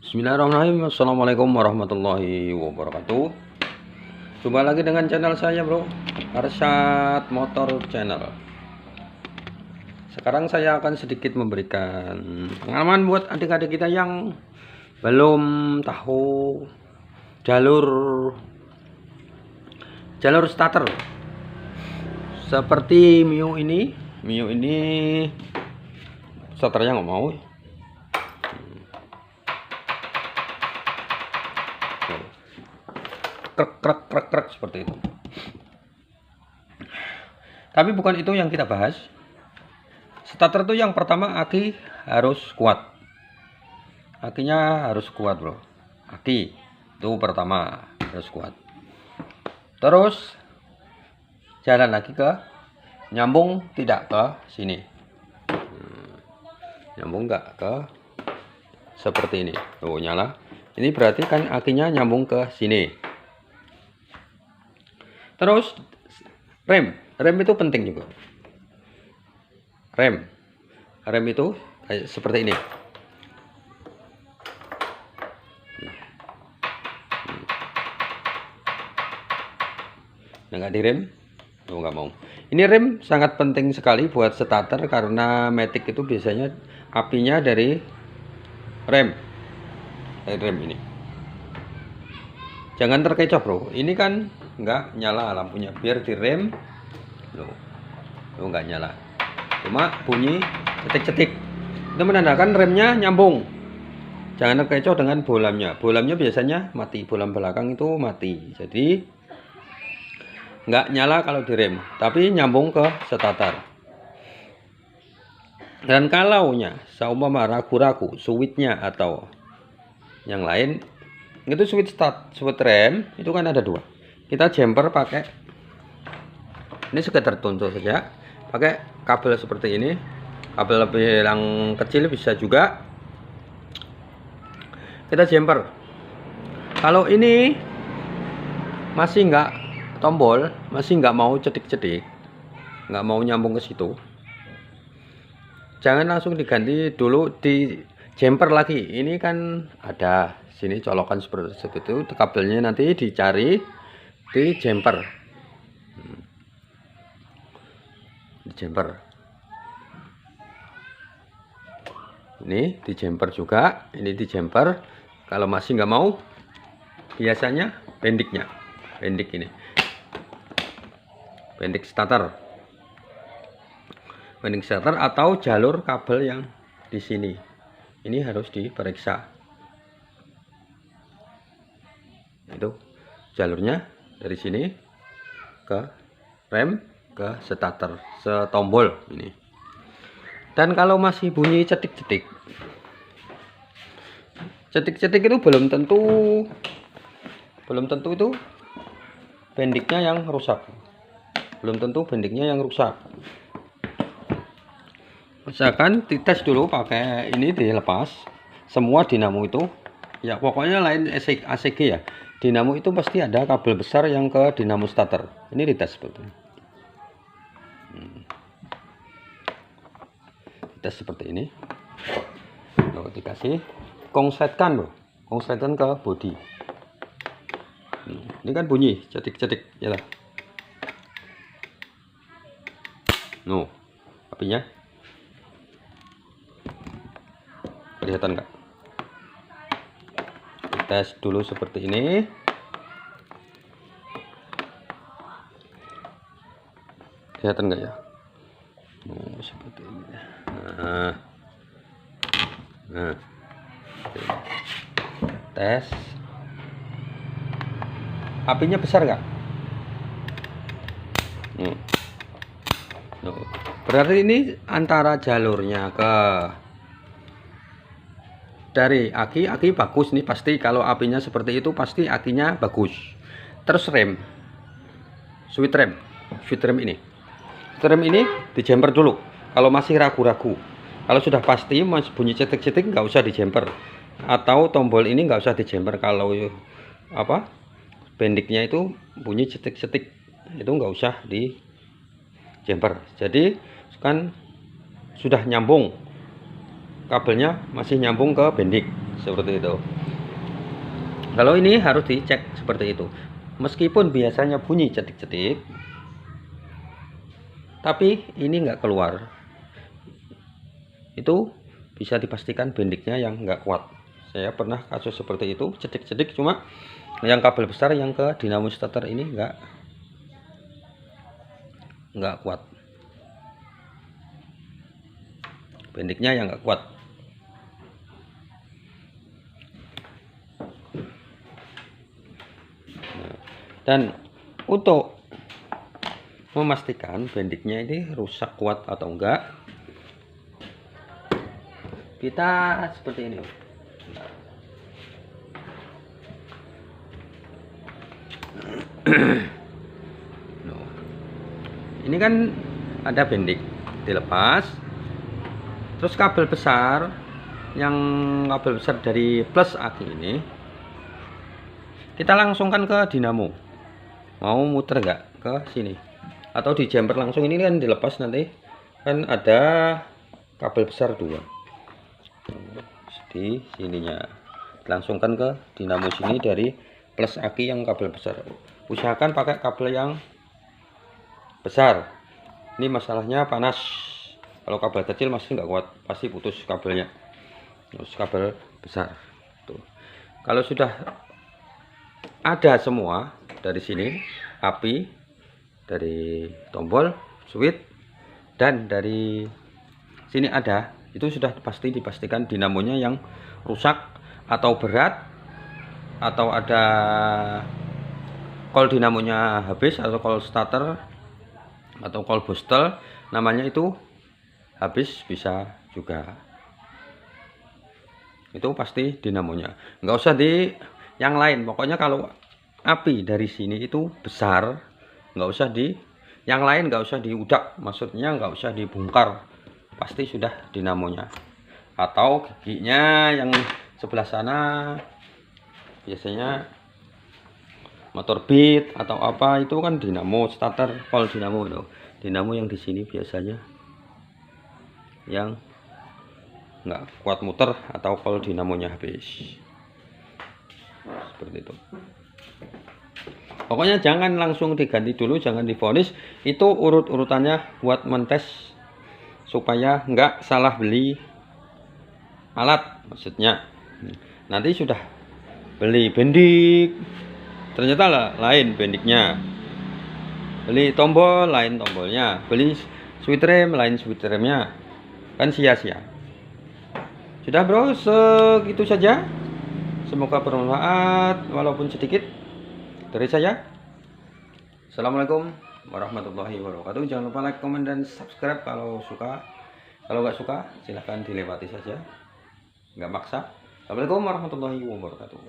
Bismillahirrahmanirrahim. Assalamualaikum warahmatullahi wabarakatuh. Jumpa lagi dengan channel saya, bro, Arsyad Motor Channel. Sekarang saya akan sedikit memberikan pengalaman buat adik-adik kita yang belum tahu jalur starter. Seperti Mio ini starternya nggak mau. Krek seperti itu. Tapi bukan itu yang kita bahas. Starter itu yang pertama, aki harus kuat. Akinya harus kuat, bro. Aki itu pertama harus kuat. Terus jalan lagi ke nyambung tidak ke sini. Nyambung nggak ke seperti ini. Tuh nyala. Ini berarti kan akinya nyambung ke sini. Terus rem itu penting juga. Rem itu kayak seperti ini. Nah, nggak direm, nggak mau. Ini rem sangat penting sekali buat starter karena matic itu biasanya apinya dari rem ini. Jangan terkecoh, bro. Ini kan nggak nyala lampunya, biar direm loh nggak nyala, cuma bunyi cetik-cetik. Itu menandakan remnya nyambung. Jangan terkecoh dengan bolamnya biasanya mati, bolam belakang itu mati, jadi nggak nyala kalau direm, tapi nyambung ke starter. Dan kalaunya seumpama ragu-ragu switchnya atau yang lain, itu switch rem itu kan ada dua. Kita jumper pakai, ini sekedar contoh saja, pakai kabel seperti ini. Kabel lebih yang kecil bisa juga kita jumper. Kalau ini masih nggak tombol, masih nggak mau cedik-cedik, nggak mau nyambung ke situ, jangan langsung diganti dulu, di jumper lagi. Ini kan ada sini colokan seperti itu, kabelnya nanti dicari di jumper. Ini di jumper juga, ini di jumper. Kalau masih nggak mau, biasanya pendik ini, pendik starter atau jalur kabel yang di sini. Ini harus diperiksa. Itu jalurnya dari sini ke rem ke starter setombol ini. Dan kalau masih bunyi cetik-cetik itu belum tentu itu bendiknya yang rusak. Misalkan dites dulu pakai ini, dilepas semua dinamo itu ya, pokoknya lain ACG ya, dinamo itu pasti ada kabel besar yang ke dinamo starter. Ini dites seperti ini. Dites seperti ini. Lalu dikasih konsletkan ke bodi. Ini kan bunyi cetik-cetik ya lah. Apinya kelihatan nggak? Tes dulu seperti ini. Kelihatan nggak ya? Seperti ini. Nah, tes. Apinya besar nggak? Berarti ini antara jalurnya ke dari aki bagus nih pasti. Kalau apinya seperti itu pasti akinya bagus. Terus rem, switch rem ini di jumper dulu. Kalau masih ragu-ragu, kalau sudah pasti masih bunyi cetik-cetik, nggak usah di jumper, atau tombol ini nggak usah di jumper. Kalau bendiknya itu bunyi cetik-cetik, itu nggak usah di jumper. Jadi kan sudah nyambung kabelnya masih nyambung ke bendik seperti itu. Kalau ini harus dicek seperti itu. Meskipun biasanya bunyi cetik-cetik, tapi ini nggak keluar. Itu bisa dipastikan bendiknya yang nggak kuat. Saya pernah kasus seperti itu, cetik-cetik, cuma yang kabel besar yang ke dinamo starter ini nggak kuat. Bendiknya yang nggak kuat. Dan untuk memastikan bendiknya ini rusak kuat atau enggak, kita seperti ini. Ini kan ada bendik dilepas, terus kabel besar dari plus aki ini kita langsungkan ke dinamo. Mau muter enggak ke sini atau di jumper langsung? Ini kan dilepas, nanti kan ada kabel besar 2 di sininya, langsungkan ke dinamo sini dari plus aki yang kabel besar. Usahakan pakai kabel yang besar. Ini masalahnya panas. Kalau kabel kecil masih nggak kuat, pasti putus kabelnya. Terus kabel besar tuh. Kalau sudah ada semua dari sini, api, dari tombol, switch, dan dari sini ada, itu sudah pasti dipastikan dinamonya yang rusak atau berat, atau ada kol dinamonya habis, atau kol starter, atau kol booster namanya itu habis, bisa juga. Itu pasti dinamonya. Nggak usah di yang lain, pokoknya kalau api dari sini itu besar, nggak usah di yang lain, nggak usah diudak, maksudnya nggak usah dibongkar, pasti sudah dinamonya. Atau giginya yang sebelah sana biasanya motor beat atau apa, itu kan dinamo starter, kol dinamo itu. Dinamo yang di sini biasanya yang nggak kuat muter atau kol dinamonya habis, seperti itu. Pokoknya jangan langsung diganti dulu, jangan divonis. Itu urut-urutannya buat mentes supaya nggak salah beli alat, maksudnya. Nanti sudah beli bendik ternyata lain bendiknya, beli tombol lain tombolnya, beli switch rem lain switch remnya, kan sia-sia. Sudah bro, segitu saja. Semoga bermanfaat walaupun sedikit dari saya. Assalamualaikum warahmatullahi wabarakatuh. Jangan lupa like, komen, dan subscribe kalau suka. Kalau nggak suka silahkan dilewati saja, nggak maksa. Assalamualaikum warahmatullahi wabarakatuh.